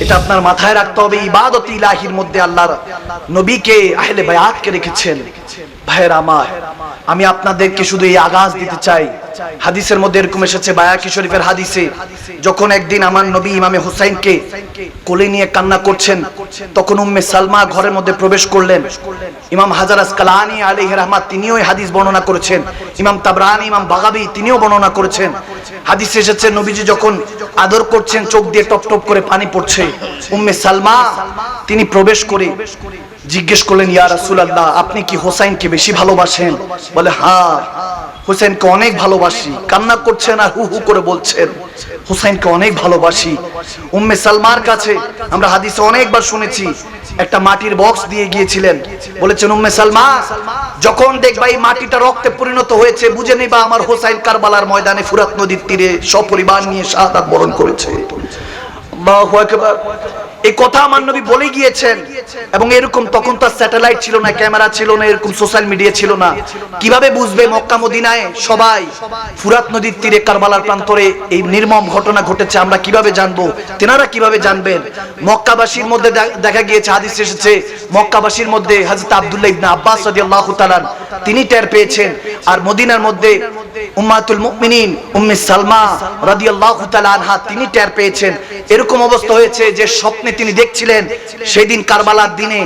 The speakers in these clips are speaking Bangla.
এটা আপনার মাথায় রাখতে হবে। ইবাদত ইলাহির মধ্যে আল্লাহর নবীকে আহলে বায়াতকে রেখেছেন। ভাইয়েরা আমার, আমি আপনাদেরকে শুধু এই আগাজ দিতে চাই। হাদিসের মধ্যে এরকম এসেছে, বায়াকি শরীফের হাদিসে, যখন একদিন আমার নবী ইমামে হুসাইনকে কোলে নিয়ে কান্না করছেন, তখন উম্মে সালমা ঘরের মধ্যে প্রবেশ করলেন। ইমাম হাজার আসকালানি আলাইহি রাহমাত তিনিও এই হাদিস বর্ণনা করেছেন। ইমাম তাবরানি, ইমাম বাগাবী তিনিও বর্ণনা করেছেন। হাদিসে এসেছে নবীজি যখন আদর করছেন, চোখ দিয়ে টপ টপ করে পানি পড়ছে। উম্মে সালমা তিনি প্রবেশ করে জিজ্ঞেস করলেন, ইয়া রাসূলুল্লাহ, আপনি কি হোসাইনকে বেশি ভালোবাসেন? বলে, হ্যাঁ, হোসেনকে অনেক ভালোবাসি। কান্না করছেন আর হু হু করে বলছেন, হোসেনকে অনেক ভালোবাসি। উম্মে সালমার কাছে আমরা হাদিসে অনেকবার শুনেছি, একটা মাটির বক্স দিয়ে গিয়েছিলেন। বলেছেন, উম্মে সালমা, যখন দেখবা এই মাটিটা রক্তে পরিণত হয়েছে, বুঝে নিবা আমার হোসাইন কারবালার ময়দানে ফুরাত নদীর তীরে সপরিবার নিয়ে শাহাদাত বরণ করেছে। আল্লাহু আকবার। এই কথা আমার নবী বলে গিয়েছেন। এবং এরকম তখন তো স্যাটেলাইট ছিল না, ক্যামেরা ছিল না, এরকম সোশ্যাল মিডিয়া ছিল না। কিভাবে বুঝবে মক্কা মদিনায় সবাই ফুরাত নদীর তীরে কারবালার প্রান্তরে এই নির্মম ঘটনা ঘটেছে? আমরা কিভাবে জানবো? তেনারা কিভাবে জানবেন? মক্কাবাসীর মধ্যে দেখা গিয়েছে, হাদিস এসেছে, মক্কাবাসীর মধ্যে হযরত আব্দুল্লাহ ইবনে আব্বাস রাদিয়াল্লাহু তাআলা তিনি টের পেয়েছেন। আর মদিনার মধ্যে উম্মাতুল মুমিনিন উম্মে সালমা রাদিয়াল্লাহু তাআলা আনহা তিনি টের পেয়েছেন। এরকম অবস্থা হয়েছে যে স্বপ্নে তিনি দেখছিলেন, সেই দিন কারবালার দিনে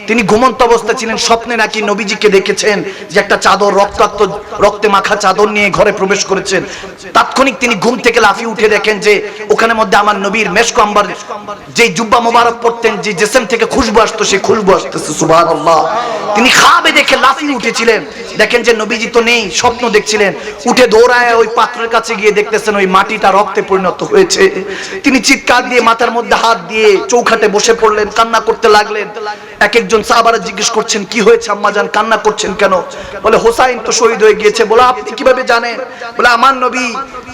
তিনি ঘুমন্ত অবস্থা ছিলেন, স্বপ্নে নাকি নবীজিকে দেখেছেন যে একটা চাদর, রক্তাক্ত রক্তে মাখা চাদর নিয়ে ঘরে প্রবেশ করেছেন। তাৎক্ষণিক তিনি ঘুম থেকে লাফিয়ে উঠে দেখেন যে ওখানে মধ্যে আমার নবীর মেশক আম্বার যে জুব্বা মোবারক পরতেন, যে জিসম থেকে খুশবু আসতো, সেই খুশবু আসতেছে। সুবহানাল্লাহ। তিনি খাবে দেখে লাফিয়ে উঠেছিলেন, দেখেন যে নবীজি তো নেই, স্বপ্ন দেখছিলেন। উঠে দৌড়ায় ওই পাত্রের কাছে গিয়ে দেখতেছেন ওই মাটিটা রক্তে পরিণত হয়েছে। তিনি চিৎকার দিয়ে মাথার মধ্যে হাত দিয়ে চৌখাটে বসে পড়লেন, কান্না করতে লাগলেন। এক একজন সাহাবারা জিজ্ঞেস করছেন, কি হয়েছে আম্মাজান, কান্না করছেন কেন? বলে, হোসাইন তো শহীদ হয়ে গিয়েছে। বলে, আপনি কিভাবে জানেন? বলে, আমার নবী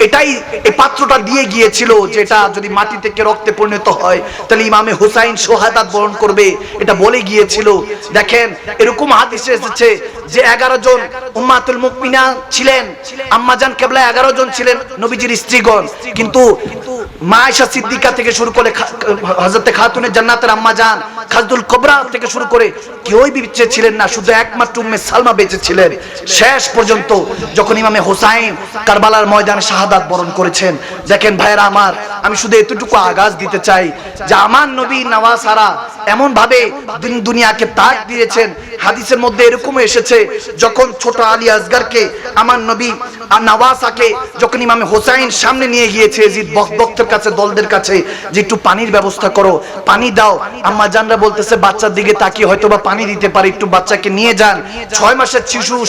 এটাই এই পাত্রটা দিয়ে গিয়েছিল, যেটা যদি মাটি থেকে রক্তে পরিণত হয় তাহলে ইমামে হুসাইন শাহাদাত বরণ করবে, এটা বলে গিয়েছিল। দেখেন, এরকম হাদিসে এসেছে যে 11 জন উম্মাতুল মুমিনা ছিলেন, আম্মাজান কেবলা 11 জন ছিলেন নবীজির স্ত্রীগণ। কিন্তু মা আয়েশা সিদ্দিকা থেকে শুরু করে হযরতে খাতুনে জান্নাতের আম্মাজান খাজদুল কুবরা থেকে শুরু করে কেউই বেঁচে ছিলেন না, শুধু একমাত্র উম্মে সালমা বেঁচে ছিলেন শেষ পর্যন্ত, যখন ইমামে হুসাইন কারবালার ময়দানে শাহাদাত বরণ করেছেন। দেখেন ভাইরা আমার, আমি শুধু এতটুকু আগাজ দিতে চাই যে আমার নবী নওয়াসারা এমন ভাবে দুনিয়াকে তাক দিয়েছেন। হাদিসের মধ্যে এরকম এসেছে, যখন ছোট আলী আসগরকে আমার নবী নওয়াসাকে যখন ইমামে হুসাইন সামনে নিয়ে গিয়েছে ইয়াজিদ বক্তের কাছে, দলদের কাছে, যে একটু পানির ব্যবস্থা করো, পানি দাও। আম্মা জানরা বলতেছে, বাচ্চার দিকে তাকিয়ে হয়তো বা পানি দিতে পারি, একটু বাচ্চাকে নিয়ে যান। 6 মাসের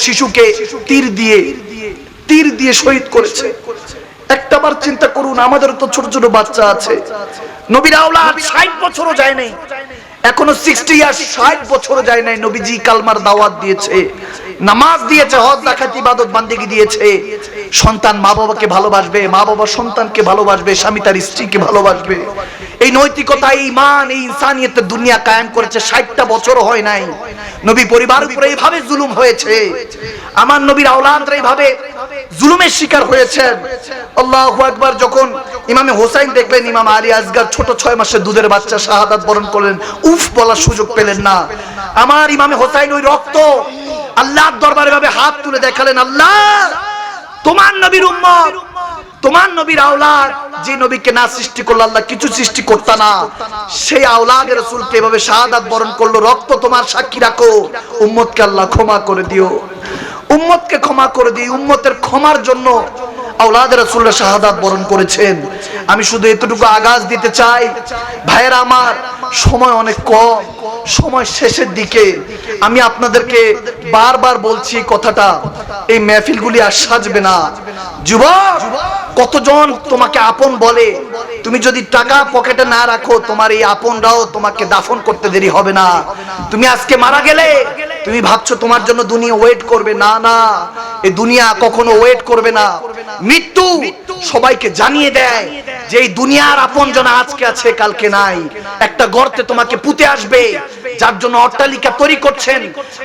শিশুকে তীর দিয়ে শহীদ করেছে। একটাবার চিন্তা করুন, আমাদের তো ছোট ছোট বাচ্চা আছে। নবীর আওলাদ 60 বছরও যায় নাই, এখনো 60 ইয়ার্স, 60 বছরও যায় নাই। নবীজি কালমার দাওয়াত দিয়েছে, নামাজ দিয়েছে, হজ যাকাত ইবাদত বান্দেগী দিয়েছে। সন্তান মা বাবাকে ভালোবাসবে, মা বাবা সন্তানকে ভালোবাসবে, স্বামী তার স্ত্রীকে ভালোবাসবে। এই নৈতিকতা, এই ঈমান, এই ইনসানিয়তের দুনিয়া কায়েম করেছে। 60টা বছরও হয় নাই। নবী পরিবারের উপরে এইভাবে জুলুম হয়েছে, আমার নবীর আওলাদরা এইভাবে জুলুমের শিকার হয়েছেন। আল্লাহু আকবার। যখন ইমামে হোসাইন দেখলেন ইমাম আলী আসগর ছোট 6 মাসের দুধের বাচ্চা শাহাদাত বরণ করলেন, উফ বলার সুযোগ পেলেন না। আমার ইমামে হোসাইন ওই রক্ত আল্লাহর দরবারে ভাবে হাত তুলে দেখালেন, আল্লাহ, তোমার নবীর উম্মত, তোমার নবীর আওলাদ, যে নবীকে না সৃষ্টি করলো আল্লাহ কিছু সৃষ্টি করত না, সেই আওলাদে রাসূলকে এভাবে শাহাদাত বরণ করলো, রক্ত তোমার সাক্ষী রাখো। উম্মতকে আল্লাহ ক্ষমা করে দিও, উম্মতকে ক্ষমা করে দিও। উম্মতের ক্ষমার জন্য আওলাদে রাসূলুল্লাহ শাহাদাত বরণ করেছেন। আমি শুধু এতটুকু আগাজ দিতে চাই, ভাইয়েরা আমার, সময় অনেক কম, সময় শেষের দিকে। আমি আপনাদেরকে বারবার বলছি কথাটা, এই মেহফিলগুলি আর সাজবে না। যুবক, কতজন তোমাকে আপন বলে, তুমি যদি টাকা পকেটে না রাখো, তোমার এই আপনরাও তোমাকে দাফন করতে দেরি হবে না। তুমি আজকে মারা গেলে তুমি ভাবছো তোমার জন্য দুনিয়া ওয়েট করবে, না না, এই দুনিয়া কখনো ওয়েট করবে না। মৃত্যু সবাইকে জানিয়ে দেয় যে এই দুনিয়ার আপনজন আজকে আছে কালকে নাই। একটা গর্তে তোমাকে পুঁতে আসবে, যার জন্য অট্টালিকা তৈরি করছেন,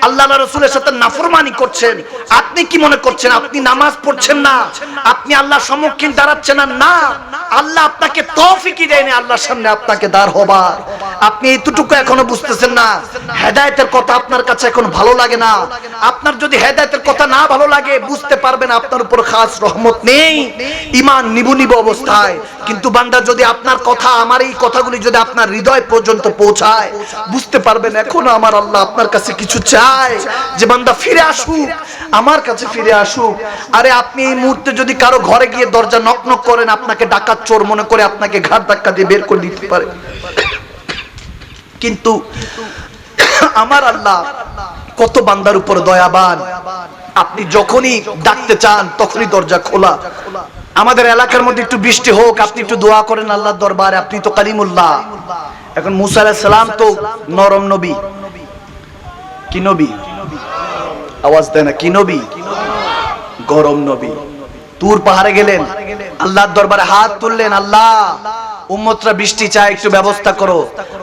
আল্লাহ রাসূলের সাথে নাফরমানি করছেন। আপনি কি মনে করছেন আপনি নামাজ পড়ছেন না, আপনি আল্লাহর সম্মুখীন দাঁড়াচ্ছেন না? না, আল্লাহ আপনাকে তৌফিকই দেয়নি আল্লাহর সামনে আপনাকে দাঁড় হবার। আপনি এতটুকু এখনো বুঝতেছেন না। হেদায়েতের কথা আপনার কাছে এখন ভালো লাগে না। আপনার যদি হেদায়েতের কথা না ভালো লাগে, বুঝতে পারবেন আপনার উপর খাস রহমত নেই, ঈমান নিবু নিবু অবস্থায়। কিন্তু বান্দা যদি আপনার কথা, আমার এই কথাগুলি যদি আপনার হৃদয় পর্যন্ত পৌঁছায়, বুঝতে পারবেন এখনো আমার আল্লাহ আপনার কাছে কিছু চায়, যে বান্দা ফিরে আসুক, আমার কাছে ফিরে আসুক। আরে আপনি এই মুহূর্তে যদি কারো ঘরে গিয়ে দরজা নক নক করেন, আপনাকে ডাকাত চোর মনে করে আপনাকে ঘাট ধাক্কা দিয়ে বের করে দিতে পারে। কিন্তু আমার আল্লাহ কত বান্দার উপর দয়াবান, আপনি যখনই ডাকতে চান তখনই দরজা খোলা। আমাদের এলাকার মধ্যে একটু বৃষ্টি হোক, আপনি একটু দোয়া করেন আল্লাহর দরবারে, আপনি তো কালিমুল্লাহ। এখন মুসা আলাইহিস সালাম তো নরম নবী, কি নবী? আওয়াজ দেয় না, কি নবী? গরম নবী। তুর পাহাড়ে গেলেন, আল্লাহর দরবারে হাত তুললেন, আল্লাহ উম্মতরা বৃষ্টি চায়, একটু ব্যবস্থা করো।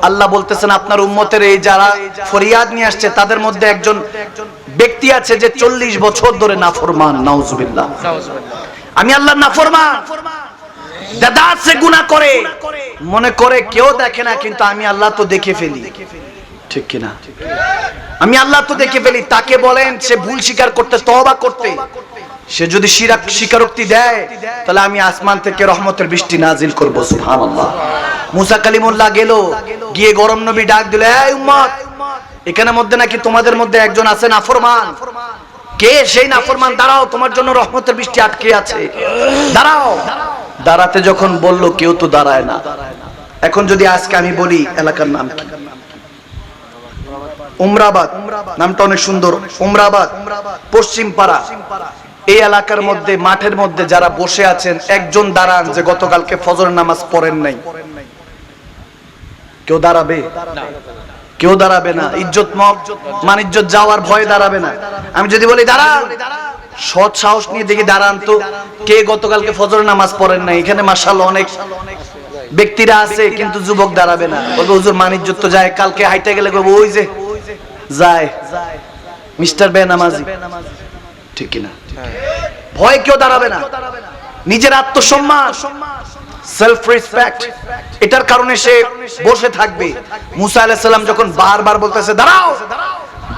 আল্লাহ বলতেছেন আপনার উম্মতের এই যারা ফরিয়াদ নিয়ে আসছে তাদের মধ্যে একজন ব্যক্তি আছে যে 40 বছর ধরে নাফরমান। নাউজুবিল্লাহ। আমি আল্লাহর নাফরমান, দাদাত সে গুনাহ করে, মনে করে কেউ দেখে না, কিন্তু আমি আল্লাহ তো দেখে ফেলি, ঠিক কি না? আমি আল্লাহ তো দেখে ফেলি। তাকে বলেন সে ভুল স্বীকার করতে, তওবা করতে। সে যদি স্বীকারোক্তি দেয়, তাহলে আমি আসমান থেকে রহমতের বৃষ্টি নাজিল করব। সুবহানাল্লাহ। মুসা কালিমুল্লাহ গেল, গিয়ে গরম নবী ডাক দিল, এই উম্মত, এখানে মধ্যে নাকি তোমাদের মধ্যে একজন আছে নাফরমান। কে সেই নাফরমান? দাঁড়াও, তোমার জন্য রহমতের বৃষ্টি আটকে আছে, দাঁড়াও। দাঁড়াতে যখন বলল, কেউ তো দাঁড়ায় না। এখন যদি আজকে আমি বলি এলাকার নাম কি? উমরাবাদ, নামটা অনেক সুন্দর। উমরাবাদ, পশ্চিম পাড়া। এই এলাকার মধ্যে মাঠের মধ্যে যারা বসে আছেন, একজন দাঁড়ান যে গতকালকে ফজর নামাজ পড়েন নাই। কেউ দাঁড়াবে? কেউ দাঁড়াবে না। ইজ্জত মান ইজ্জত যাওয়ার ভয়ে দাঁড়াবে না। আমি যদি বলি দাঁড়ান, সৎ সাহস নিয়ে দেখি দাঁড়ান তো, কে গতকালকে ফজর নামাজ পড়েন নাই? এখানে মাশাআল্লাহ অনেক ব্যক্তিরা আছে, কিন্তু যুবক দাঁড়াবে না। বলবে হুজুর মান ইজ্জত তো যায়, কালকে হাইটে গেলে বলবো ওই যে যায় মিস্টার বেনামাজি, ঠিক কিনা? ভয় কেউ দাঁড়াবে না। নিজের আত্মসম্মান, সেলফ রেসপেক্ট, এটার কারণে সে বসে থাকবে। মুসা আলাইহিস সালাম যখন বারবার বলতেছে দাঁড়াও,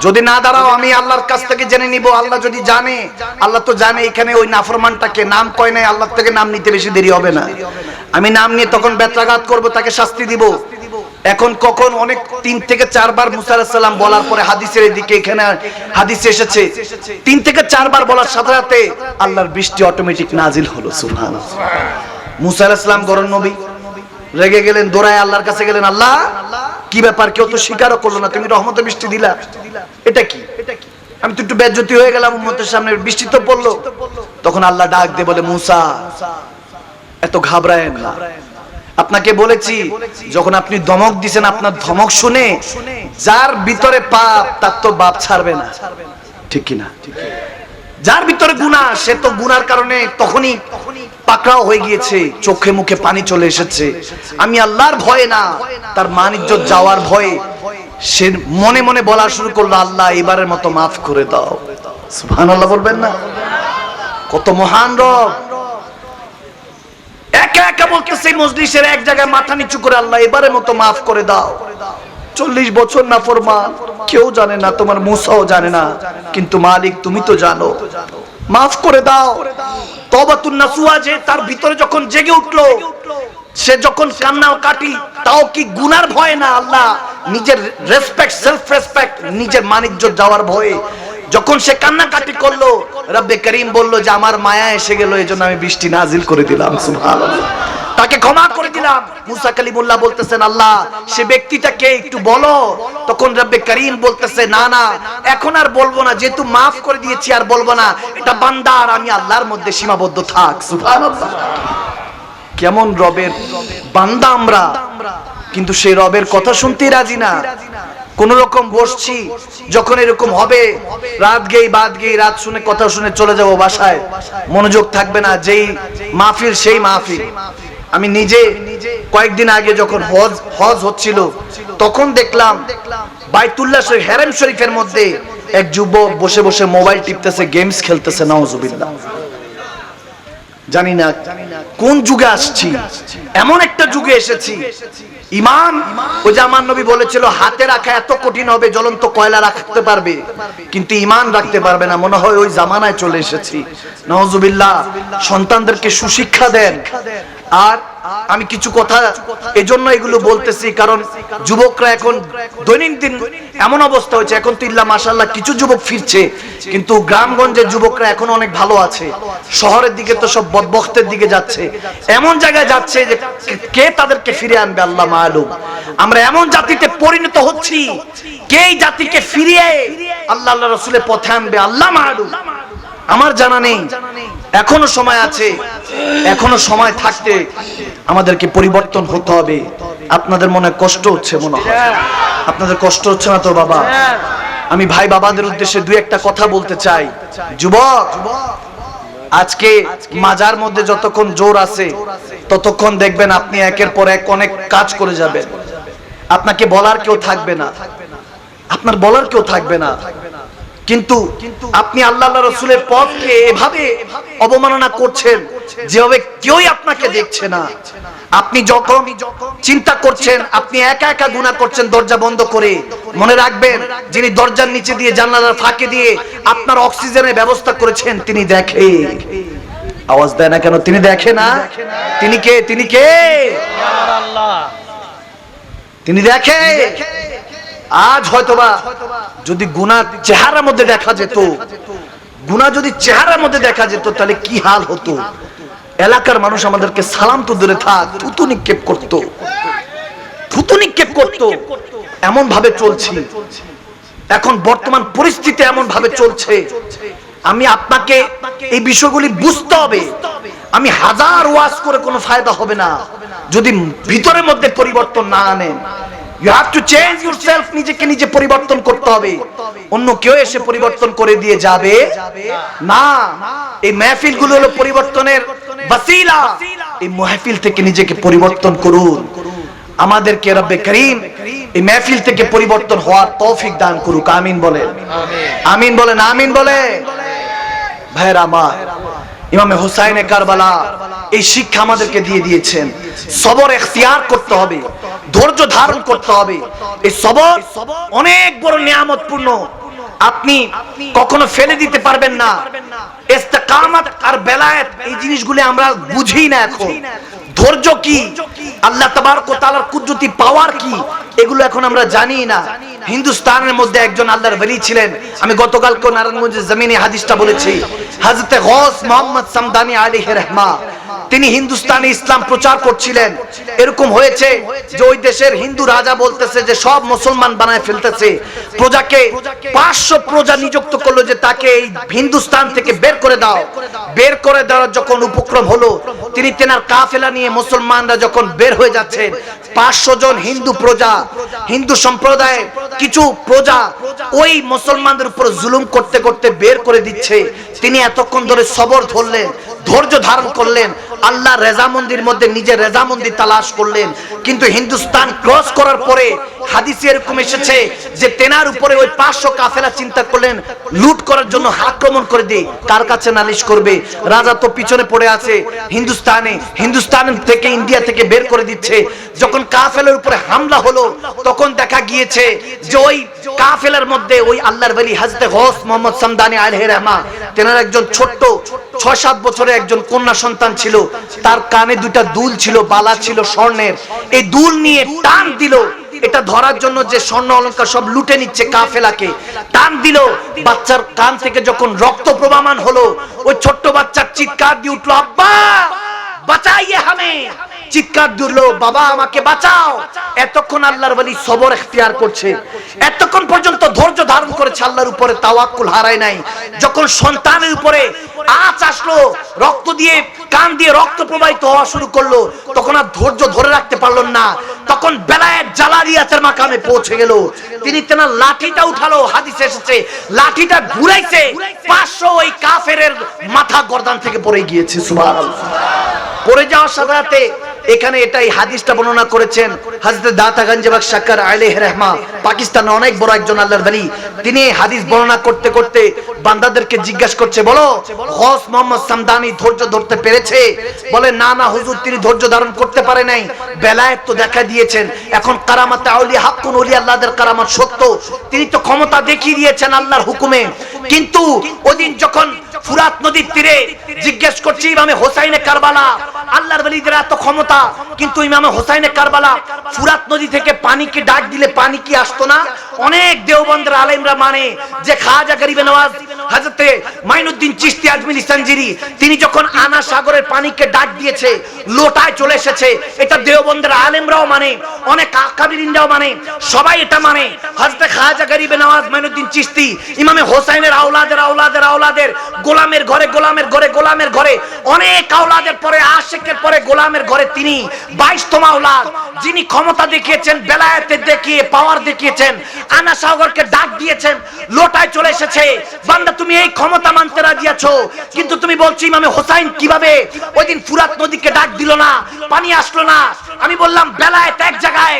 যদি না দাঁড়াও আমি আল্লাহর কাছ থেকে জেনে নিব। আল্লাহ যদি জানে, আল্লাহ তো জানে এখানে ওই নাফরমানটাকে নাম কয় নাই, আল্লাহর থেকে নাম নিতে বেশি দেরি হবে না। আমি নাম নিয়ে তখন ব্যত্রাঘাত করব, তাকে শাস্তি দিব। এখন কখন অনেক 3 থেকে 4 বার মুসা আলাইহিস সালাম বলার পরে হাদিসের এদিকে এখানে হাদিসে এসেছে 3 থেকে 4 বার বলার সাথে সাথে আল্লাহর বৃষ্টি অটোমেটিক নাজিল হলো। সুবহানাল্লাহ। মুসা আলাইহিস সালাম গরম নবী রেগে গেলেন, দৌড়ায় আল্লাহর কাছে গেলেন, আল্লাহ কি ব্যাপার? কেউ তো স্বীকারও করলো না, তুমি রহমতের বৃষ্টি দিলা, এটা কি? আমি তো একটু বেজ্জতি হয়ে গেলাম উম্মতের সামনে, বৃষ্টি তো পড়লো। তখন আল্লাহ ডাক দিয়ে বলে, মুসা এত ঘাবড়ায়েন না। আপনাকে বলেছি যখন আপনি ধমক দিবেন, আপনার ধমক শুনে যার ভিতরে পাপ তার তো বাপ ছাড়বে না, ঠিক কি না? যার ভিতরে গুনাহ, সে তো গুনার কারণে তখনই পাকড়াও হয়ে গিয়েছে, চোখে মুখে পানি চলে এসেছে। আমি আল্লাহর ভয়ে না, তার মান ইজ্জত যাওয়ার ভয়ে সে মনে মনে বলা শুরু করলো, আল্লাহ এবারের মতো মাফ করে দাও। সুবহানাল্লাহ বলবেন না? কত মহান রব। একা একা বলতেছে মজলিসের এক জায়গায় মাথা নিচু করে, আল্লাহ এবারের মতো মাফ করে দাও। 40 বছর নাফরমান, কেউ জানে না, তোমার মুসাও জানে না, কিন্তু মালিক তুমি তো জানো, মাফ করে দাও। তওবাতুন নাসুহা যে তার ভিতরে যখন জেগে উঠলো, সে যখন কান্না কাটি, তাও কি গুনার ভয় না, আল্লাহ নিজের রেসপেক্ট, সেলফ রেসপেক্ট, নিজের মান ইজ্জত যাওয়ার ভয়ে যখন সে কান্নাকাটি করলো, রব্বে করিম বলল যে আমার মায়া এসে গেল, এজন্য আমি বৃষ্টি নাজিল করে দিলাম। সুবহানাল্লাহ। তাকে ক্ষমা করে দিলাম। মুসা কালিমুল্লাহ বলতেছেন, আল্লাহ সে ব্যক্তিটাকে একটু বলো। তখন রব্বে করিম বলতেছে, না না এখন আর বলবো না, যেহেতু মাফ করে দিয়েছি আর বলবো না, এটা বান্দা আর আমি আল্লাহর মধ্যে সীমাবদ্ধ থাক। সুবহানাল্লাহ। কেমন রবের বান্দা আমরা, কিন্তু সেই রবের কথা শুনতেই রাজি না। কোন রকম বসছি, যখন এরকম হবে রাত গেই বাদ গেই, রাত শুনে কথা শুনে চলে যাব বাসায়, মনোযোগ থাকবে না, যেই মাহফিল সেই মাহফিল। আমি নিজে কয়েকদিন আগে যখন হজ হচ্ছিল তখন দেখলাম বাইতুল্লাহ শরীফ হেরেম শরীফের মধ্যে এক যুবক বসে বসে মোবাইল টিপতেছে, গেমস খেলতেছে। নাউজুবিল্লাহ। জানি না কোন যুগে আসছি, এমন একটা যুগে এসেছি। ইমান, ওই যে আমার নবী বলেছিল হাতে রাখা এত কঠিন হবে জ্বলন্ত কয়লা রাখতে পারবে কিন্তু ইমান রাখতে পারবে না। মনে হয় ওই জামানায় চলে এসেছি। নাউজুবিল্লাহ। সন্তানদেরকে সুশিক্ষা দেন। আর আমি কিছু কথা এজন্য এগুলো বলতেছি, কারণ যুবকরা এখন দৈনন্দিন এমন অবস্থা হয়েছে, এখন তো ইল্লা মাশাআল্লাহ কিছু যুবক ফিরছে, কিন্তু গ্রামগঞ্জের যুবকরা এখন অনেক ভালো আছে। শহরের দিকে তো সব বদবখতের দিকে যাচ্ছে, এমন জায়গায় যাচ্ছে যে কে তাদেরকে ফিরে আনবে আল্লাহ মালুম। আমরা এমন জাতিতে পরিণত হচ্ছি, কে এই জাতিকে ফিরিয়ে আল্লাহ আল্লাহ রাসূলের পথে আনবে আল্লাহ মালুম। আমার জানা নেই। এখনো সময় আছে, এখনো সময় থাকতে আমাদেরকে পরিবর্তন হতে হবে। আপনাদের মনে কষ্ট হচ্ছে, মনে হয় আপনাদের কষ্ট হচ্ছে না তো বাবা? আমি ভাই বাবাদের উদ্দেশ্যে দুই একটা কথা বলতে চাই। যুবক, আজকে মাজার মধ্যে যতক্ষণ জোর আছে ততক্ষণ দেখবেন আপনি একের পর এক অনেক কাজ করে যাবেন। আপনাকে বলার কেউ থাকবে না, আপনার বলার কেউ থাকবে না, কিন্তু আপনি আল্লাহ রাসূলের পথকে এভাবে অবমাননা করছেন যেভাবে কেউই আপনাকে দেখছে না। আপনি যখন চিন্তা করছেন আপনি একা একা গুনাহ করছেন দরজা বন্ধ করে, মনে রাখবেন যিনি দরজার নিচে দিয়ে জানালার ফাঁকে দিয়ে আপনার অক্সিজেনের ব্যবস্থা করেছেন তিনি দেখে। আওয়াজ দেয় না কেন? তিনি দেখে না? তিনি কে? তিনি কে? আল্লাহ। তিনি দেখে। আজ হয়তোবা যদি গুনাহ চেহারার মধ্যে দেখা যেত, গুনাহ যদি চেহারার মধ্যে দেখা যেত তাহলে কি হাল হতো। এলাকার মানুষ আমাদেরকে সালাম তো দূরে থাক, থুতু নিক্ষেপ করতো, থুতু নিক্ষেপ করতো। এমন ভাবে চলছে এখন, বর্তমান পরিস্থিতি এমন ভাবে চলছে। আমি আপনাকে এই বিষয়গুলি বুঝতে হবে। আমি হাজার ওয়াজ করে কোনো ফায়দা হবে না যদি ভিতরের মধ্যে পরিবর্তন না আনেন। You have to change yourself. নিজেকে নিজে পরিবর্তন করতে হবে। অন্য কেউ এসে পরিবর্তন করে দিয়ে যাবে না। এই মাহফিলগুলো হলো পরিবর্তনের ওসিলা। এই মাহফিল থেকে নিজেকে পরিবর্তন করুন। আমাদেরকে রব্বে করিম এই মাহফিল থেকে পরিবর্তন হওয়ার তৌফিক দান করুক। আমিন বলেন। আমিন বলেন। আমিন বলে। ভাইরা আমার, ইমামে হুসাইনে কারবালা এই শিক্ষা আমাদেরকে দিয়ে দিয়েছেন। সবর ইখতিয়ার করতে হবে, ধৈর্য ধারণ করতে হবে। এই সবর অনেক বড় নিয়ামতপূর্ণ, আপনি কখনো ফেলে দিতে পারবেন না। ইস্তেকামত আর বেলায়েত এই জিনিসগুলো আমরা বুঝি না এখন। ধৈর্য কি, আল্লাহ তাবারক ওয়া তাআলার কুদরতি পাওয়ার কি, এগুলো এখন আমরা জানি না। হিন্দুস্তানের মধ্যে একজন আল্লাহর ওলি ছিলেন। আমি গতকালকে নারায়ণগঞ্জের জমিনে হাদিসটা বলেছি। হযরত গৌস মোহাম্মদ সামদানি আলাইহি রাহমা, তিনি হিন্দুস্তানে ইসলাম প্রচার করছিলেন। এরকম হয়েছে যে ওই দেশের হিন্দু রাজা বলতেছে যে সব মুসলমান বানায় ফেলতেছে। প্রজাকে 500 প্রজা নিযুক্ত করলো যে তাকে এই হিন্দুস্তান থেকে বের করে দাও। বের করে দেওয়ার যখন উপক্রম হলো, তিনি তেনার কাফেলা নিয়ে মুসলমানরা যখন বের হয়ে যাচ্ছেন, 500 জন হিন্দু প্রজা, হিন্দু সম্প্রদায়ের কিছু প্রজা ওই মুসলমানদের উপর জুলুম করতে করতে বের করে দিচ্ছে। তিনি এতক্ষণ ধরে সবর ধরলেন, ধৈর্য ধারণ করলেন, আল্লাহ রেজামন্দির মধ্যে নিজের রেজামন্দি তালাশ করলেন। কিন্তু হিন্দুস্তান ক্রস করার পরে হাদিসে এরকম এসেছে যে তেনার উপরে ওই 500 কাফেলা চিন্তা করলেন লুট করার জন্য আক্রমণ করে দেই। কার কাছে নালিশ করবে? রাজা তো পিছনে পড়ে আছে হিন্দুস্তানে, হিন্দুস্তান থেকে ইন্ডিয়া থেকে বের করে দিচ্ছে। যখন কাফেলার উপরে হামলা হলো তখন দেখা গিয়েছে যে ওই কাফেলার মধ্যে ওই আল্লাহর ওলি হযরত গৌস মোহাম্মদ সামদানি আলাইহি রাহমা, তেনার একজন ছোট্ট 6-7 বছরের একজন কন্যা সন্তান ছিল। তার কানে দুটা দুল ছিল, বালা ছিল স্বর্ণের। এই দুল নিয়ে টান দিল, এটা ধরার জন্য যে স্বর্ণ অলংকার সব লুটে নিচ্ছে কাফেলাকে, টান দিল। বাচ্চার কান থেকে যখন রক্ত প্রবাহমান হলো, ওই ছোট্ট বাচ্চার চিৎকার দিয়ে উঠলো, আব্বা বাঁচাইয়ে হামে, চিৎকার দিলো, বাবা আমাকে বাঁচাও। এতক্ষণ আল্লাহর ওলি সবর ইখতিয়ার করছে, এতক্ষণ পর্যন্ত ধৈর্য ধারণ করেছে, আল্লাহর উপরে তাওয়াক্কুল হারায় নাই। যখন সন্তানের উপরে আঁচ আসলো, রক্ত দিয়ে কান দিয়ে রক্ত প্রবাহিত হওয়া শুরু করলো, তখন আর ধৈর্য ধরে রাখতে পারলেন না। তখন বেলায়েত জালালিয়াতের মাকামে পৌঁছে গেল। তিনি তেনার লাঠিটা উঠালো, হাদিসে এসেছে লাঠিটা ঘুরাইছে, 500 ওই কাফেরের মাথা গর্দান থেকে পড়ে গিয়েছে। সুবহানাল্লাহ। পড়ে যাওয়ার সাথে সাথে এখানে এটাই হাদিসটা বর্ণনা করেছেন হযরত দাতা গঞ্জবাক শাকর আলাইহি রাহমা, পাকিস্তানের অনেক বড় একজন আল্লাহর ওলি। তিনি হাদিস বর্ণনা করতে করতে বান্দাদেরকে জিজ্ঞাসা করছে, বলো গৌস মোহাম্মদ সামদানি ধৈর্য ধরতে পেরেছে? বলে না না হুজুর, তিনি ধৈর্য ধারণ করতে পারে নাই। বেলায়েত তো দেখা দিয়েছেন, এখন কারামাত আউলিয়া হাক্কুন, ওলি আল্লাহদের কারামাত সত্য, তিনি তো ক্ষমতা দেখিয়ে দিয়েছেন আল্লাহর হুকুমে। কিন্তু ওদিন যখন ফুরাত নদীর তীরে জিজ্ঞেস করছি ইমামে হোসাইনে কারবালা, আল্লাহর ওলিদের এত ক্ষমতা, কিন্তু ইমামে হোসাইনে কারবালা ফুরাত নদী থেকে পানিকে ডাক দিলে পানি কি আসতো না? অনেক দেওবন্দের আলেমরা মানে যে খাজা গরিবে নওয়াজ হযরতে মাইনুদ্দিন চিশতি আজমিরি সঞ্জিরি, তিনি যখন আনা সাগরের পানিকে ডাক দিয়েছে লোটায় চলে এসেছে, এটা দেওবন্দের আলেমরাও মানে, অনেক আকাবিরিনরাও মানে, সবাই এটা মানে। হযরতে খাজা গরিবে নওয়াজ মাইনুদ্দিন চিশতি ইমামে হোসাইনের আওলাদের আওলাদের আওলাদের গোলামের ঘরে গোলামের ঘরে গোলামের ঘরে অনেক আওলাদের পরে আশিকের পরে গোলামের ঘরে তিনি 22তম আওলাদ, যিনি ক্ষমতা দেখিয়েছেন, বেলায়েতে দেখিয়ে পাওয়ার দেখিয়েছেন, আনা সাগরকে ডাক দিয়েছেন, লোটায় চলে এসেছে। বান্দা তুমি এই ক্ষমতা মানতে রাজি আছো, কিন্তু তুমি বলছো ইমামে হোসাইন কিভাবে ওইদিন ফুরাত নদীকে ডাক দিল না, পানি আসলো না? আমি বললাম বেলায়েত এক জায়গায়,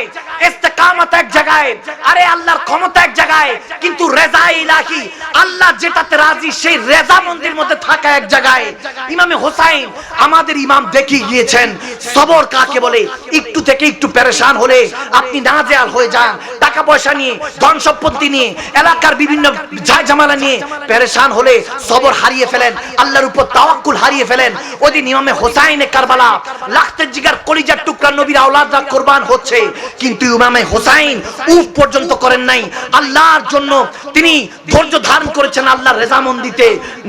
ইস্তেকামত এক জায়গায়, আরে আল্লাহর ক্ষমতা এক জায়গায়, কিন্তু রেজা ইলাহি, আল্লাহ যেটাতে রাজি সেই রেজা মন্দির মধ্যে থাকা এক জায়গায়। ইমামে হোসাইন আমাদের ইমাম দেখিয়ে গিয়েছেন সবর কাকে বলে। একটু থেকে একটু পেরেশান হলে আপনি নাজেহাল হয়ে যান, টাকা পয়সা নিয়ে, ধন সম্পত্তি নিয়ে, এলাকার বিভিন্ন ঝামেলা নিয়ে পেরেশান হলে সবর হারিয়ে ফেলেন, আল্লাহর উপর তাওয়াক্কুল হারিয়ে ফেলেন। ওইদিন ইমামে হোসাইনে কারবালা লাখতের জিগার কলিজার টুকরা নবীর আওলাদরা কুরবান হচ্ছে, কিন্তু ইমামে হোসাইন উফ পর্যন্ত করেন নাই। আল্লাহর জন্য তিনি ধৈর্য ধারণ করেছেন আল্লাহর রেজামন্দিতে।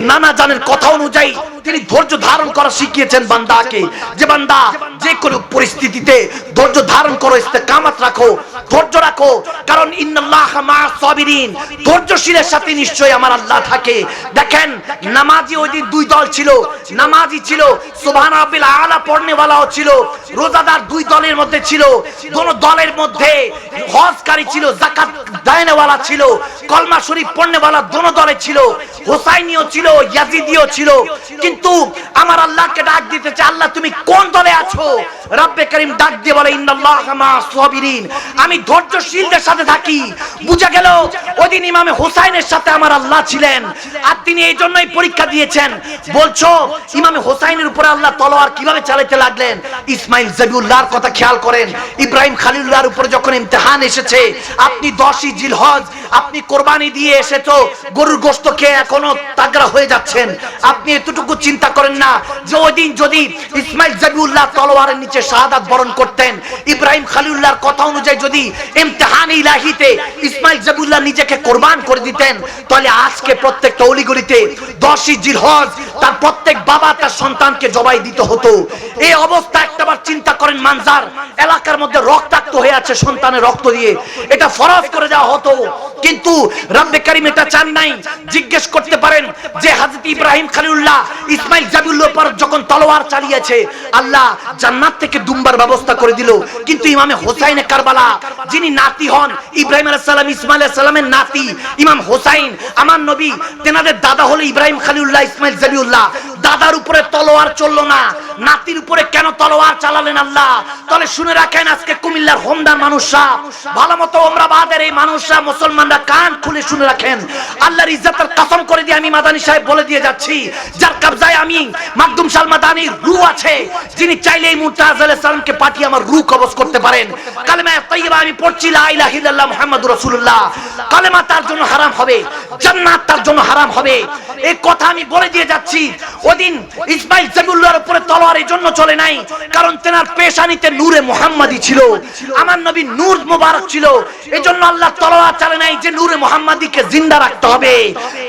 নানা জানের কথা অনুযায়ী তিনি ধৈর্য ধারণ করা শিখিয়েছেন বান্দাকে, যে বান্দা যে কোনো পরিস্থিতিতে ধৈর্য ধারণ করো, ইস্তেকামত রাখো, ধৈর্য রাখো, কারণ ইন্নাল্লাহা মা'আস সাবিরিন, ধৈর্যশীলের সাথে নিশ্চয়ই আমার আল্লাহ থাকে। দেখেন নামাজি ওই দিন দুই দল ছিল, নামাজি ছিল, সুবহান রাব্বিল আলা পড়নেওয়ালাও ছিল, রোজাদার দুই দলের মধ্যে ছিল, দোনো দলের মধ্যে হজকারী ছিল, যাকাত দায়নেওয়ালা ছিল, কলমা শরীফ পড়নেওয়ালা দোনো দলে ছিল, হোসাইনিও ছিল, ইয়াজিদিও ছিল। কিন্তু আমার আল্লাহকে ডাক দিতেছে, আল্লাহ তুমি কোন দলে আছো? রব্বে করিম ডাক দিয়ে বলে ইন্নাল্লাহা মা'আস সাবিরিন, আমি ধৈর্যশীলদের সাথে থাকি। বুঝা গেল ওইদিন ইমামে হোসাইনের সাথে আমার আল্লাহ ছিলেন, আর তিনি এই জন্যই পরীক্ষা দিয়েছেন। বলছো ইমামে হোসাইনের উপরে আল্লাহ তলোয়ার কিভাবে চালাতে লাগলেন? ইসমাইল জবিউল্লাহর কথা খেয়াল করেন, ইব্রাহিম খলিলুল্লাহর উপরে যখন ইমতিহান এসেছে, আপনি 10ই জিলহজ আপনি কোরবানি দিয়ে এসেছো, গরুর গোশত খেয়ে এখনো তাগড়া হয়ে যাচ্ছেন। আপনি এতটুকু চিন্তা করেন না যে ওই দিন যদি ইসমাইল জবিউল্লাহ তলোয়ারের নিচে শাহাদাত বরণ করতেন, ইব্রাহিম খলিলুল্লাহর কথা অনুযায়ী যদি ইমতিহান ইলাহিতে ইসমাইল জবিউল্লাহ নিজেকে কোরবান করে দিতেন, তাহলে আজকে প্রত্যেকটা অলিগলিতে 10ই জিলহজ তার প্রত্যেক বাবা তার সন্তানকে জবাই দিতে হতো। এই অবস্থা একটাবার চিন্তা করেন, মানজার এলাকার মধ্যে রক্তাক্ত হয়ে আছে সন্তানের রক্ত দিয়ে, এটা ফরজ করে দেওয়া হতো। কিন্তু রব্বে কারীম এটা চান নাই। জিজ্ঞেস করতে পারেন যে হযরত ইব্রাহিম খলিলুল্লাহ ইসমাইল জবিউল্লাহর উপর যখন তলোয়ার চালিয়েছে, আল্লাহ জান্নাত থেকে দুম্বার ব্যবস্থা করে দিল, কিন্তু ইমামে হোসাইনে কারবালা যিনি নাতি হন ইব্রাহিম আলাইহিস সালাম, ইসমাইল আলাইহিস সালামের নাতি ইমাম হোসাইন, আমার নবী তেনাদের দাদা হলো ইব্রাহিম খলিলুল্লাহ ইসমাইল জবিউল্লাহ, দাদার উপরে তলোয়ার চললো না, নাতির উপরে কেন তলোয়ার চালালেন আল্লাহ? তাহলে শুনে রাখেন, আজকে কুমিল্লার হোমদার মানুষরা, ভালো মতো ওমরাবাদের এই মানুষরা, মুসলমানরা কান খুলে শুনে রাখেন, আল্লাহর ইজ্জতের কসম করে দিয়ে আমি মাদানী সাহেব বলে দিয়ে যাচ্ছি, যার কবজায় আমি মাকদুম শাহ মাদানীর রূহ আছে, যিনি চাইলে এই মুতাজ আলাইহিস সালামকে পাঠিয়ে আমার রূহ কবজ করতে পারেন। কালেমা তাইয়্যিবা আমি পড়ছি, লা ইলাহা ইল্লাল্লাহ মুহাম্মাদুর রাসূলুল্লাহ, কালেমা তার জন্য হারাম হবে, জান্নাত তার জন্য হারাম হবে। এই কথা আমি বলে দিয়ে যাচ্ছি। ওদিন ইসমাইল জবিউল্লাহর উপরে তলোয়ার এই জন্য চলে নাই, কারণ তেনার পেশানিতে নূরে মুহাম্মাদি ছিল, আমার নবী নূর মুবারক ছিল, এজন্য আল্লাহ তলোয়ার চালে নাই যে নূরে মুহাম্মাদিকে জিন্দা রাখতে হবে।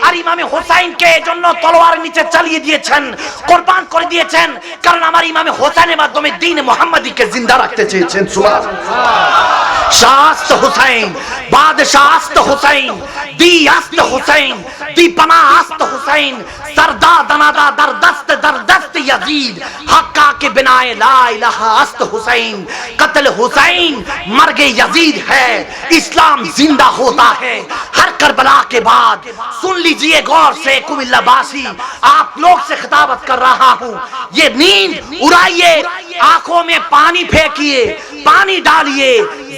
আর ইমামে হোসাইনকে এজন্য তলোয়ার নিচে চালিয়ে দিয়েছে দিয়েছেন, কুরবান করে দিয়েছেন, কারণ আমার ইমামে হোসেনের মাধ্যমে দ্বীন মুহাম্মাদীকে জিন্দা রাখতে চেয়েছেন। সুবহানাল্লাহ। শাস্ত হুসাইন, বাদশাহ আস্ত হুসাইন, দি আস্ত হুসাইন, দি পানা আস্ত হুসাইন, सरदा दनादा दरदस्त दरदस्त यजीद हक्का के बिनाए ला इलाहा अस्त हुसैन कत्ल हुसैन मर्गे यजीद है इस्लाम जिंदा होता है हर करबला के बाद। सुन लीजिए गौर से कुमिल्लाबासी, आप लोग से खिताबत कर रहा हूँ, ये नींद उड़ाइए, आंखों में पानी फेंकिए, पानी डालिए।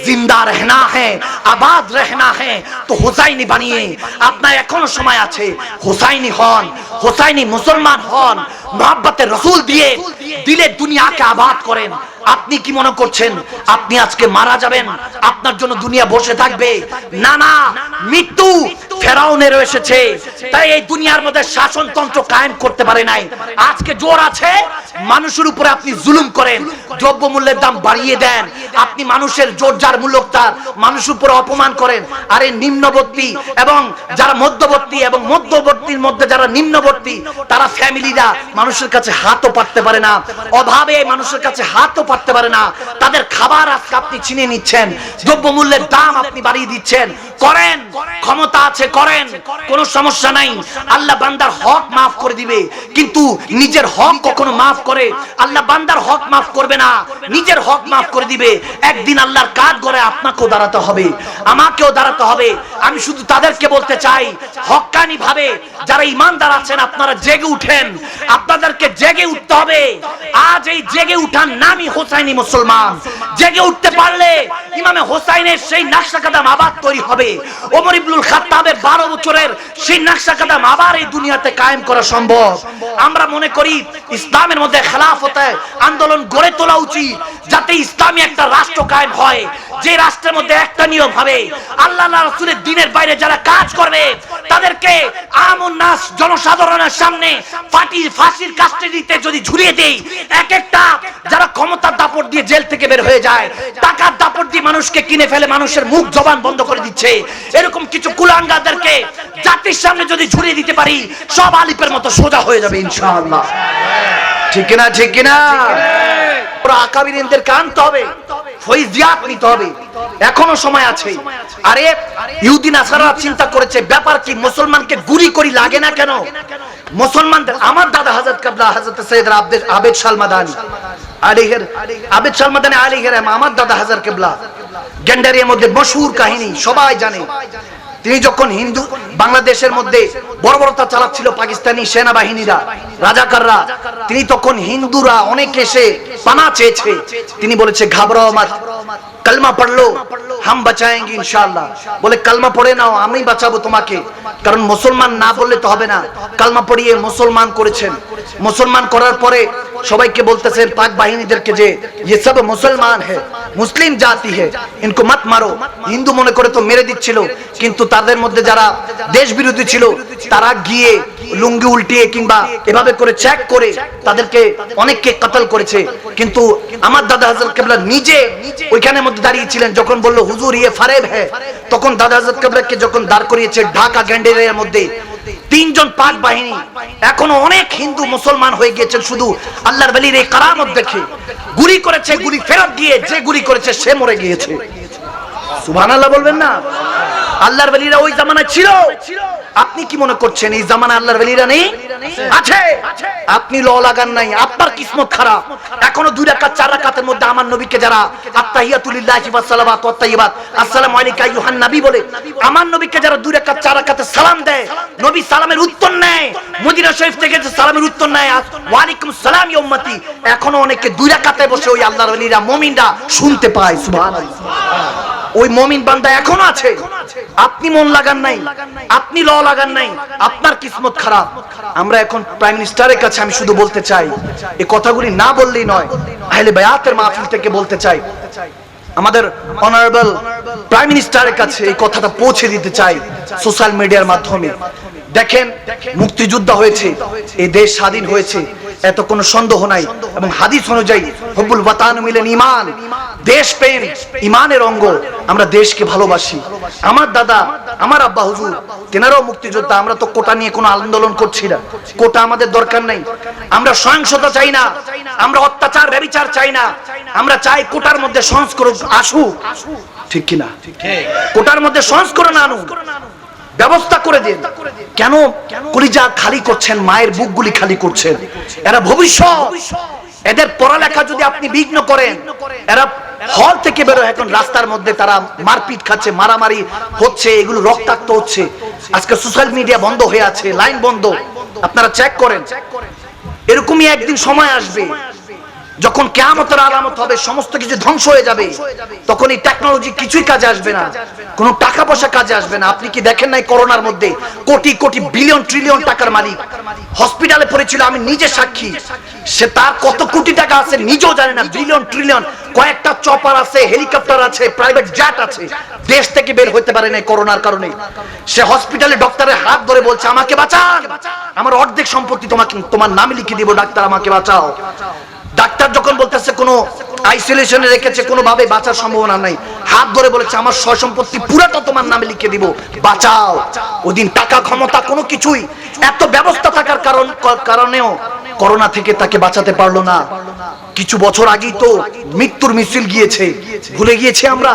जिंदा रहना है, आबाद रहना है तो हुसैनी बनिए। अपना एखोनो समय आछे, हुसैनी हन, हुसैनी मुसलमान हन, मोहब्बते रसूल दिए दिले दुनियाके आबाद करें। আপনি কি মনে করছেন আপনি আজকে মারা যাবেন, আপনার জন্য দুনিয়া বসে থাকবে? না না, মৃত্যু ফেরাউনেরও এসেছে, তাই এই দুনিয়ার মধ্যে শাসনতন্ত্র কায়েম করতে পারে নাই। আজকে জোর আছে, মানুষের উপরে আপনি জুলুম করেন, দ্রব্যমূল্যের দাম বাড়িয়ে দেন, আপনি মানুষের জোর যার মূল্য তার মানুষের উপরে অপমান করেন। আরে নিম্নবর্তী এবং যারা মধ্যবর্তী এবং মধ্যবর্তীর মধ্যে যারা নিম্নবর্তী, তারা ফ্যামিলিরা মানুষের কাছে হাতও পাততে পারে না, অভাবে মানুষের কাছে হাতও পাততে পারে না, তাদের খাবার আজকে আপনি ছিনিয়ে নিচ্ছেন, দ্রব্যমূল্যের দাম আপনি বাড়িয়ে দিচ্ছেন। করেন, ক্ষমতা আছে করেন, কোনো সমস্যা নাই, আল্লাহ বান্দার হক মাফ করে দিবে, কিন্তু নিজের হক কখনো মাফ করে আল্লাহ বান্দার হক মাফ করবে না, নিজের হক মাফ করে দিবে। একদিন আল্লাহর কাজ করে আপনাকেও দাঁড়াতে হবে, আমাকেও দাঁড়াতে হবে। আমি শুধু তাদেরকে বলতে চাই, হক্কানি ভাবে যারা ইমানদার আছেন আপনারা জেগে উঠেন, আপনাদেরকে জেগে উঠতে হবে। আজ এই জেগে উঠার নামই হোসাইনি মুসলমান। জেগে উঠতে পারলে ইমামে হোসাইনের সেই নকশা কদম আবার তৈরি হবে, ওমর ইবনুল খাত্তাবের 12 বছরের সেই নকশা কদম আবার এই দুনিয়াতে কায়েম করা সম্ভব। আমরা মনে করি ইসলামের মধ্যে খেলাফতে আন্দোলন গড়ে তোলা উচিত, যাতে ইসলামী একটা রাষ্ট্র কায়েম হয়, যে রাষ্ট্রের মধ্যে একটা নিয়ম হবে, আল্লাহ রাসূলের দ্বীনের বাইরে যারা কাজ করবে তাদেরকে আমুন নাস জনসাধারণের সামনে ফাঁসির কাস্টডিতে যদি ঝুলিয়ে দেই, এক একটা যারা ক্ষমতার দাপট দিয়ে জেল থেকে বের হয়ে যায়, টাকার দাপট দিয়ে মানুষকে কিনে ফেলে, মানুষের মুখ জবান বন্ধ করে দিচ্ছে, এরকম কিছু কুলাঙ্গারদেরকে জাতির সামনে যদি ঝুলিয়ে দিতে পারি, সব আলিফের মতো সোজা হয়ে যাবে ইনশাআল্লাহ। ঠিক কিনা? ঠিক কিনা? আকাবিরিনদেরকে আনতে হবে, ফয়জিয়াত নিতে হবে, এখনো সময় আছে। আরে ইহুদি নাসারা চিন্তা করেছে ব্যাপার কি, মুসলমানকে গুলি করি লাগে না কেন? মুসলমানদের আমার দাদা হযরত কিবলা হযরত সৈয়দ আবেদ শাহ মাদানী আলীহের আবেদ শাহ মাদানী আলীহের আমার দাদা হযরত কিবলা গেন্ডারিয়ার মধ্যে মশহুর কাহিনী সবাই জানে। তিনি যখন হিন্দু বাংলাদেশের মধ্যে বর্বরতা চালাচ্ছিল পাকিস্তানি সেনাবাহিনীরা, রাজাকাররা, তিনি তখন হিন্দুরা অনেক এসে পানা চেয়েছে, তিনি বলেছে ঘাবড়াও মত, कलमा पढ़ लो हम बचाएंगे इंशाअल्लाह। बोले कलमा पढ़े नाও, আমি বাঁচাবো তোমাকে, কারণ মুসলমান না বললে তো হবে না। কলমা পড়িয়ে মুসলমান করেছেন। মুসলমান করার পরে সবাইকে বলতেছেন পাক বাহিনীদেরকে যে ये सब মুসলমান है, মুসলিম জাতি है, इनको मत मारो। হিন্দু মনে করে তো মেরে দিচ্ছিল, কিন্তু তাদের মধ্যে যারা দেশ বিরোধী ছিল তারা গিয়ে লুঙ্গি উল্টিয়ে কিংবা এভাবে করে চেক করে তাদেরকে অনেককে কতল করেছে। কিন্তু আমার দাদা হযরত কিবলা নিজে ওইখানে মধ্যে দাঁড়িয়েছিলেন, যখন বলল হুজুর ये फरेब है, তখন দাদা হযরত কিবলাকে যখন দাঁড় করিয়েছে ঢাকা গ্যান্ডারিয়ার মধ্যে, তিনজন পাক বাহিনী, এখনো অনেক হিন্দু মুসলমান হয়ে গিয়েছেন শুধু আল্লাহর ওলির এই কারামত দেখে। গুলি করেছে, গুলি ফেরত দিয়ে যে গুলি করেছে সে মরে গিয়েছে। সুবহানাল্লাহ বলবেন না? আল্লাহর ওলিরা ওই জামানায় ছিল। আপনি কি মনে করছেন এই জামানায় আল্লাহর ওলিরা নেই? আছে। আপনি ল লাগান নাই, আপনার কিসমত খারাপ। এখনো 2 রাকাত 4 রাকাতের মধ্যে আমার নবীকে যারা আত্তাহিয়াতু লিল্লাহি ওয়াস সালাওয়াতু ওয়াত তাইয়্যিবাত আসসালামু আলাইকা আইয়ুহান নবী বলে, আমার নবীকে যারা 2 রাকাত 4 রাকাতে সালাম দেয়, নবী সালামের উত্তর নেয়, মদিনা শরীফ থেকে যে সালামের উত্তর নেয় ওয়া আলাইকুম সালাম ইয়া উম্মতি, এখনো অনেকে 2 রাকাতে বসে ওই আল্লাহর ওলিরা মুমিনরা শুনতে পায়। সুবহানাল্লাহ। ওই মুমিন বান্দা এখনো আছে। আপনি মন লাগান নাই, আপনি ল লাগান নাই, আপনার কিসমত খারাপ। আমরা এখন প্রাইম মিনিস্টারের কাছে আমি শুধু বলতে চাই, এই কথাগুলি না বললেই নয়, আহলে বায়াতের মাহফিল থেকে বলতে চাই, আমাদের অনারেবল প্রাইম মিনিস্টারের কাছে এই কথাটা পৌঁছে দিতে চাই সোশ্যাল মিডিয়ার মাধ্যমে। দেখেন, মুক্তিযুদ্ধ হয়েছে, এই দেশ স্বাধীন হয়েছে, এত কোনো সন্দেহ নাই, এবং হাদিস অনুযায়ী হুব্বুল ওয়াতান মিনাল ঈমান, দেশ প্রেম ইমানের অঙ্গ, আমরা দেশকে ভালোবাসি। আমার দাদা, আমার আব্বা হুজুর, তেনারাও মুক্তিযোদ্ধা। আমরা তো কোটা নিয়ে কোনো আন্দোলন করছি না, কোটা আমাদের দরকার নাই। আমরা সহিংসতা চাই না, আমরা অত্যাচার ব্যভিচার চাই না। আমরা চাই কোটার মধ্যে সংস্করণ আসুক, ঠিক কিনা? কোটার মধ্যে সংস্করণ আনুন, ব্যবস্থা করে দিন। কেন কলিজা খালি করছেন, মায়ের বুকগুলি খালি করছেন? এরা ভবিষ্যৎ, এদের পড়ালেখা যদি আপনি বিঘ্ন করেন, এরা হল থেকে বেরোয় এখন রাস্তার মধ্যে তারা মারপিট খাচ্ছে, মারামারি হচ্ছে, এগুলো রক্তাক্ত হচ্ছে। আজকে সোশ্যাল মিডিয়া বন্ধ হয়ে আছে, লাইন বন্ধ, আপনারা চেক করেন। এরকমই একদিন সময় আসবে যখন কিয়ামতের আলামত হবে, সমস্ত কিছু ধ্বংস হয়ে যাবে, তখন এই টেকনোলজি কিছুই কাজে আসবে না, কোনো টাকা পয়সা কাজে আসবে না। আপনি কি দেখেন নাই করোনার মধ্যে কোটি কোটি বিলিয়ন ট্রিলিয়ন টাকার মালিক হসপিটালে পড়েছিল, আমি নিজে সাক্ষী। সে তার কত কোটি টাকা আছে নিজেও জানে না, বিলিয়ন ট্রিলিয়ন, কয়েকটা চপার আছে, হেলিকপ্টার আছে, প্রাইভেট জেট আছে, দেশ থেকে বের হতে পারে না করোনার কারণে। সে হসপিটালে ডক্টরের হাত ধরে বলছে আমাকে বাঁচান, আমার অর্ধেক সম্পত্তি তোমার নামে লিখে দিব, ডাক্তার আমাকে বাঁচাও। ডাক্তার যখন বলতেছে কোনো আইসোলেশনে রেখেছে, কোনোভাবে বাঁচার সম্ভাবনা নাই, হাত ধরে বলেছে আমার সয় সম্পত্তি পুরোটা তোমার নামে লিখে দিব, বাঁচাও। ওদিন টাকা ক্ষমতা কোনো কিছুই, এত ব্যবস্থা থাকার কারণেও করোনা থেকে তাকে বাঁচাতে পারলো না। কিছু বছর আগেই তো মৃত্যুর মিছিল গিয়েছে, ভুলে গিয়েছি আমরা?